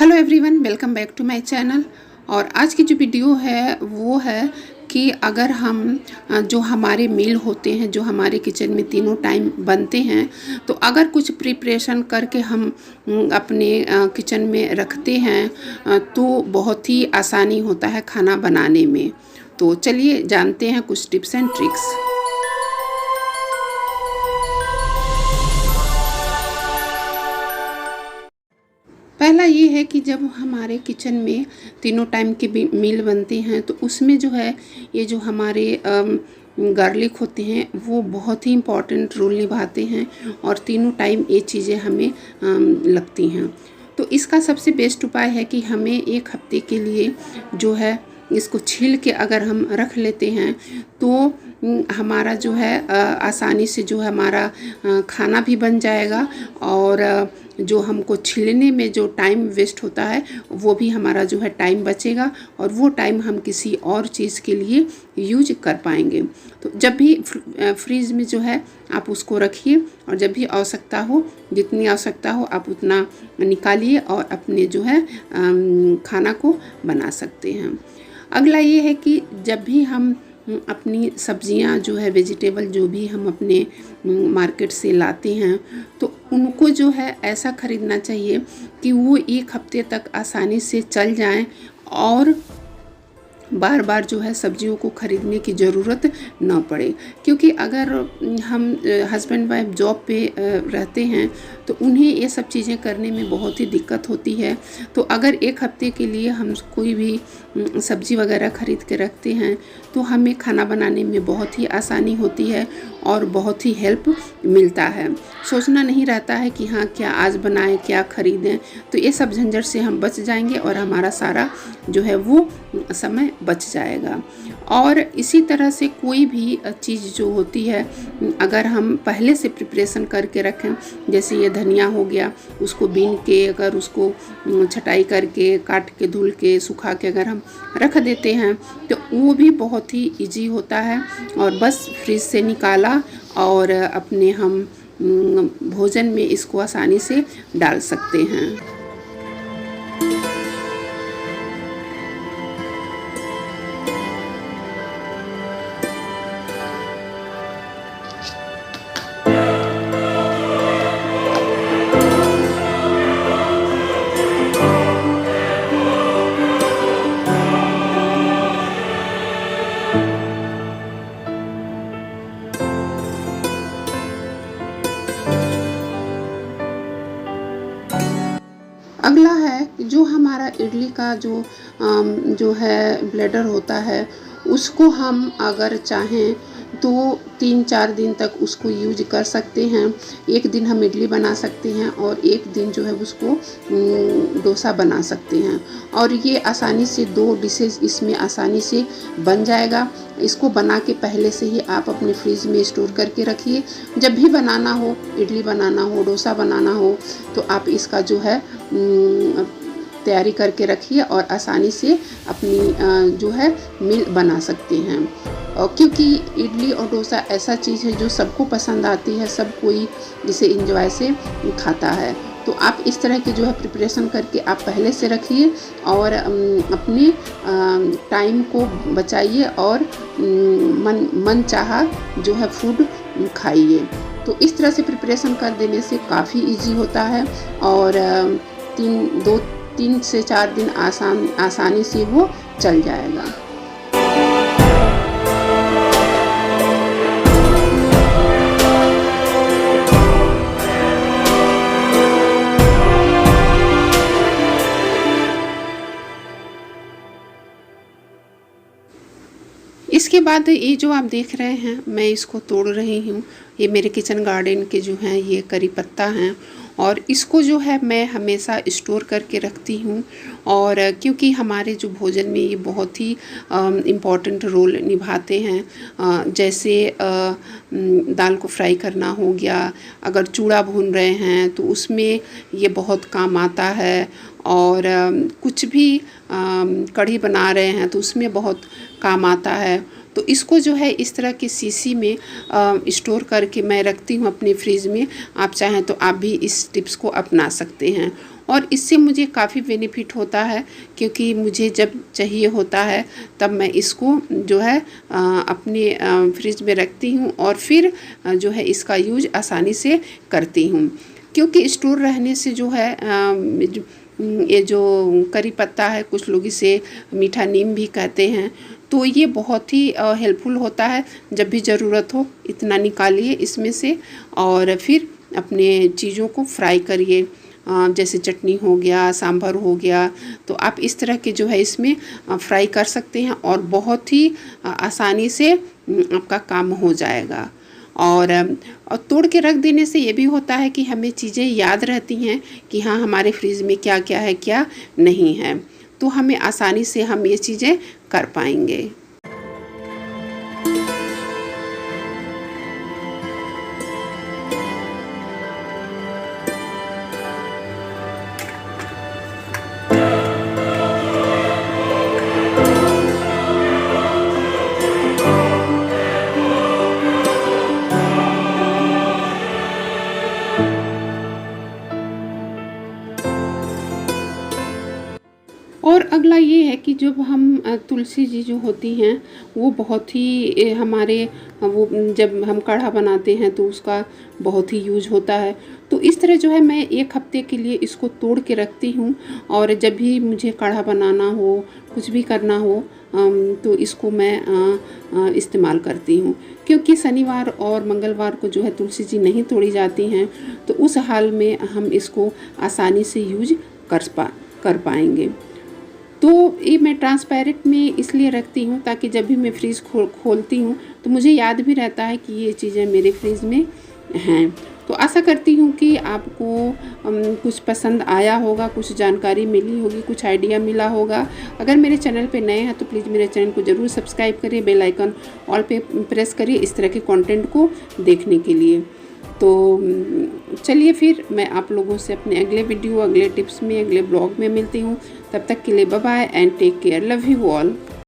Hello everyone, welcome back to my channel. और आज की जो वीडियो है वो है कि अगर हम जो हमारे मील होते हैं, जो हमारे किचन में तीनों टाइम बनते हैं, तो अगर कुछ प्रिपरेशन करके हम अपने किचन में रखते हैं तो बहुत ही आसानी होता है खाना बनाने में। तो चलिए जानते हैं कुछ टिप्स एंड ट्रिक्स। पहला ये है कि जब हमारे किचन में तीनों टाइम के मील बनते हैं तो उसमें जो है ये जो हमारे गार्लिक होते हैं वो बहुत ही इम्पॉर्टेंट रोल निभाते हैं और तीनों टाइम ये चीज़ें हमें लगती हैं। तो इसका सबसे बेस्ट उपाय है कि हमें एक हफ्ते के लिए जो है इसको छील के अगर हम रख लेते हैं तो हमारा जो है आसानी से जो है हमारा खाना भी बन जाएगा और जो हमको छीलने में जो टाइम वेस्ट होता है वो भी हमारा जो है टाइम बचेगा और वो टाइम हम किसी और चीज़ के लिए यूज कर पाएंगे। तो जब भी फ्रीज में जो है आप उसको रखिए और जब भी आवश्यकता हो, जितनी आवश्यकता हो आप उतना निकालिए और अपने जो है खाना को बना सकते हैं। अगला ये है कि जब भी हम अपनी सब्जियां जो है वेजिटेबल जो भी हम अपने मार्केट से लाते हैं तो उनको जो है ऐसा ख़रीदना चाहिए कि वो एक हफ्ते तक आसानी से चल जाएं और बार बार जो है सब्जियों को ख़रीदने की ज़रूरत ना पड़े। क्योंकि अगर हम हस्बैंड वाइफ जॉब पे रहते हैं तो उन्हें ये सब चीज़ें करने में बहुत ही दिक्कत होती है। तो अगर एक हफ्ते के लिए हम कोई भी सब्ज़ी वगैरह ख़रीद के रखते हैं तो हमें खाना बनाने में बहुत ही आसानी होती है और बहुत ही हेल्प मिलता है। सोचना नहीं रहता है कि हाँ क्या आज बनाएं, क्या ख़रीदें। तो ये सब झंझट से हम बच जाएंगे और हमारा सारा जो है वो समय बच जाएगा। और इसी तरह से कोई भी चीज़ जो होती है अगर हम पहले से प्रिपरेशन करके रखें, जैसे ये धनिया हो गया, उसको बीन के अगर उसको छटाई करके काट के धुल के सुखा के अगर हम रख देते हैं तो वो भी बहुत ही इजी होता है और बस फ्रिज से निकाला और अपने हम भोजन में इसको आसानी से डाल सकते हैं। अगला है जो हमारा इडली का जो है ब्लेडर होता है उसको हम अगर चाहें तो 3-4 दिन तक उसको यूज कर सकते हैं। एक दिन हम इडली बना सकते हैं और एक दिन जो है उसको डोसा बना सकते हैं और ये आसानी से 2 डिशेज इसमें आसानी से बन जाएगा। इसको बना के पहले से ही आप अपने फ्रिज में स्टोर करके रखिए। जब भी बनाना हो, इडली बनाना हो, डोसा बनाना हो तो आप इसका जो है तैयारी करके रखिए और आसानी से अपनी जो है मील बना सकते हैं। और क्योंकि इडली और डोसा ऐसा चीज़ है जो सबको पसंद आती है, सब कोई इसे इंजॉय से खाता है। तो आप इस तरह की जो है प्रिपरेशन करके आप पहले से रखिए और अपने टाइम को बचाइए और मन चाहा जो है फूड खाइए। तो इस तरह से प्रिपरेशन कर देने से काफ़ी इजी होता है और 3 से 4 दिन आसानी से वो चल जाएगा। इसके बाद ये जो आप देख रहे हैं मैं इसको तोड़ रही हूँ, ये मेरे किचन गार्डन के जो हैं ये करी पत्ता हैं और इसको जो है मैं हमेशा स्टोर करके रखती हूँ। और क्योंकि हमारे जो भोजन में ये बहुत ही इम्पॉर्टेंट रोल निभाते हैं। जैसे दाल को फ्राई करना हो गया, अगर चूड़ा भून रहे हैं तो उसमें ये बहुत काम आता है और कुछ भी कढ़ी बना रहे हैं तो उसमें बहुत काम आता है। तो इसको जो है इस तरह की शीशी में स्टोर करके मैं रखती हूँ अपने फ्रिज में। आप चाहें तो आप भी इस टिप्स को अपना सकते हैं। और इससे मुझे काफ़ी बेनिफिट होता है, क्योंकि मुझे जब चाहिए होता है तब मैं इसको जो है अपने फ्रिज में रखती हूँ और फिर जो है इसका यूज आसानी से करती हूँ। क्योंकि स्टोर रहने से जो है ये जो करी पत्ता है, कुछ लोग इसे मीठा नीम भी कहते हैं, तो ये बहुत ही हेल्पफुल होता है। जब भी ज़रूरत हो इतना निकालिए इसमें से और फिर अपने चीज़ों को फ्राई करिए। जैसे चटनी हो गया, सांभर हो गया, तो आप इस तरह के जो है इसमें फ्राई कर सकते हैं और बहुत ही आसानी से आपका काम हो जाएगा। और तोड़ के रख देने से ये भी होता है कि हमें चीज़ें याद रहती हैं कि हाँ हमारे फ्रिज में क्या क्या है क्या नहीं है, तो हमें आसानी से हम ये चीज़ें कर पाएंगे। और अगला ये है कि जब हम तुलसी जी जो होती हैं वो बहुत ही हमारे वो जब हम काढ़ा बनाते हैं तो उसका बहुत ही यूज होता है। तो इस तरह जो है मैं 1 हफ्ते के लिए इसको तोड़ के रखती हूँ और जब भी मुझे काढ़ा बनाना हो, कुछ भी करना हो तो इसको मैं इस्तेमाल करती हूँ। क्योंकि शनिवार और मंगलवार को जो है तुलसी जी नहीं तोड़ी जाती हैं, तो उस हाल में हम इसको आसानी से यूज कर पाएंगे। तो ये मैं ट्रांसपेरेंट में इसलिए रखती हूँ ताकि जब भी मैं फ्रिज खोलती हूँ तो मुझे याद भी रहता है कि ये चीज़ें मेरे फ्रिज में हैं। तो आशा करती हूँ कि आपको कुछ पसंद आया होगा, कुछ जानकारी मिली होगी, कुछ आइडिया मिला होगा। अगर मेरे चैनल पे नए हैं तो प्लीज़ मेरे चैनल को ज़रूर सब्सक्राइब करिए, बेल आइकन ऑल पे प्रेस करिए इस तरह के कंटेंट को देखने के लिए। तो चलिए फिर मैं आप लोगों से अपने अगले वीडियो, अगले टिप्स में, अगले ब्लॉग में मिलती हूँ। तब तक के लिए bye bye and take care. Love you all.